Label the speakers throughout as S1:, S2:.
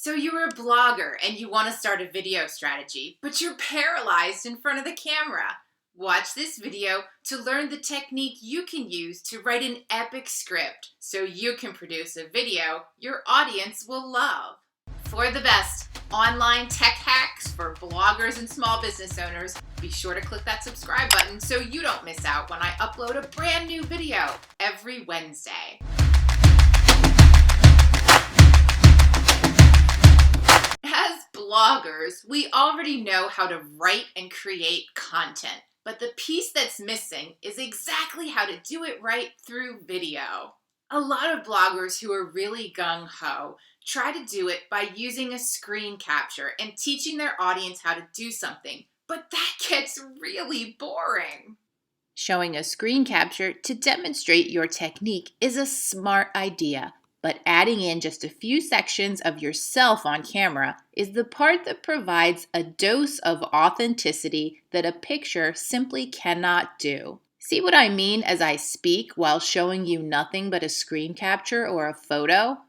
S1: So you're a blogger and you want to start a video strategy, but you're paralyzed in front of the camera. Watch this video to learn the technique you can use to write an epic script so you can produce a video your audience will love. For the best online tech hacks for bloggers and small business owners, be sure to click that subscribe button so you don't miss out when I upload a brand new video every Wednesday. As bloggers, we already know how to write and create content, but the piece that's missing is exactly how to do it right through video. A lot of bloggers who are really gung-ho try to do it by using a screen capture and teaching their audience how to do something, but that gets really boring. Showing a screen capture to demonstrate your technique is a smart idea. But adding in just a few sections of yourself on camera is the part that provides a dose of authenticity that a picture simply cannot do. See what I mean as I speak while showing you nothing but a screen capture or a photo?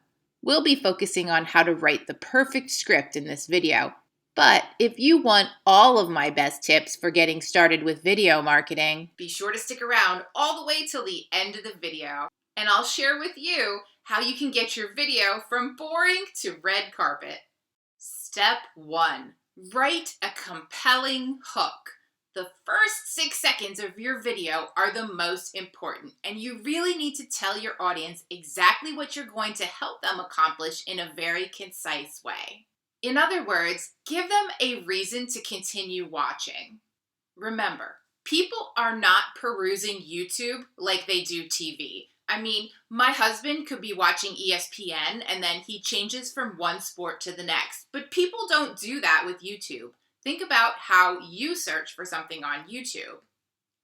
S1: We'll be focusing on how to write the perfect script in this video. But if you want all of my best tips for getting started with video marketing, be sure to stick around all the way till the end of the video. And I'll share with you how you can get your video from boring to red carpet. Step 1. Write a compelling hook. The first 6 seconds of your video are the most important, and you really need to tell your audience exactly what you're going to help them accomplish in a very concise way. In other words, give them a reason to continue watching. Remember, people are not perusing YouTube like they do TV. I mean, my husband could be watching ESPN and then he changes from one sport to the next. But people don't do that with YouTube. Think about how you search for something on YouTube.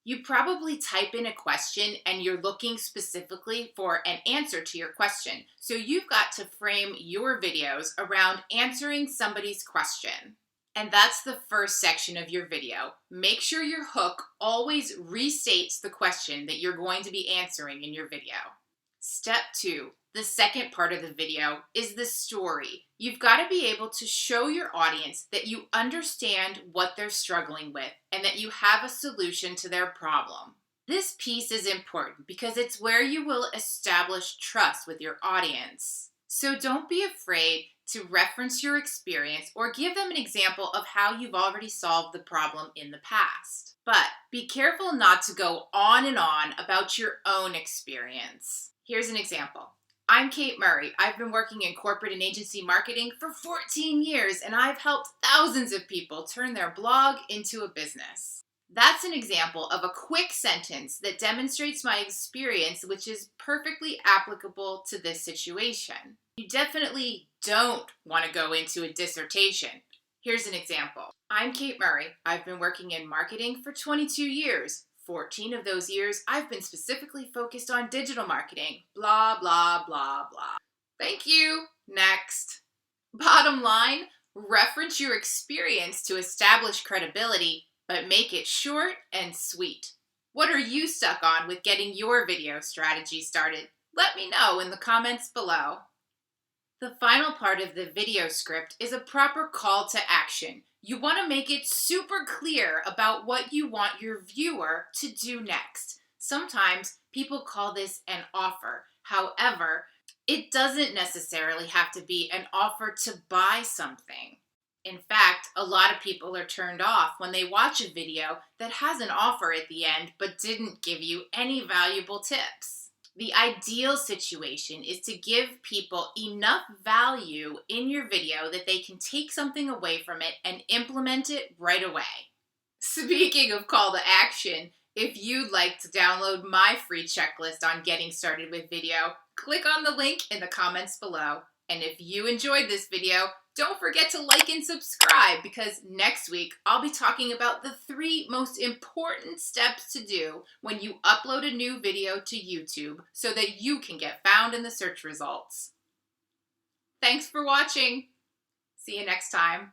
S1: You probably type in a question and you're looking specifically for an answer to your question. So you've got to frame your videos around answering somebody's question. And that's the first section of your video. Make sure your hook always restates the question that you're going to be answering in your video. Step 2, the second part of the video, is the story. You've got to be able to show your audience that you understand what they're struggling with and that you have a solution to their problem. This piece is important because it's where you will establish trust with your audience. So don't be afraid to reference your experience or give them an example of how you've already solved the problem in the past. But be careful not to go on and on about your own experience. Here's an example. I'm Kate Murray. I've been working in corporate and agency marketing for 14 years, and I've helped thousands of people turn their blog into a business. That's an example of a quick sentence that demonstrates my experience, which is perfectly applicable to this situation. You definitely don't want to go into a dissertation. Here's an example. I'm Kate Murray. I've been working in marketing for 22 years. 14 of those years, I've been specifically focused on digital marketing. Blah, blah, blah, blah. Thank you. Next. Bottom line, reference your experience to establish credibility, but make it short and sweet. What are you stuck on with getting your video strategy started? Let me know in the comments below. The final part of the video script is a proper call to action. You want to make it super clear about what you want your viewer to do next. Sometimes people call this an offer. However, it doesn't necessarily have to be an offer to buy something. In fact, a lot of people are turned off when they watch a video that has an offer at the end but didn't give you any valuable tips. The ideal situation is to give people enough value in your video that they can take something away from it and implement it right away. Speaking of call to action, if you'd like to download my free checklist on getting started with video, click on the link in the comments below. And if you enjoyed this video, don't forget to like and subscribe because next week I'll be talking about the 3 most important steps to do when you upload a new video to YouTube so that you can get found in the search results. Thanks for watching. See you next time.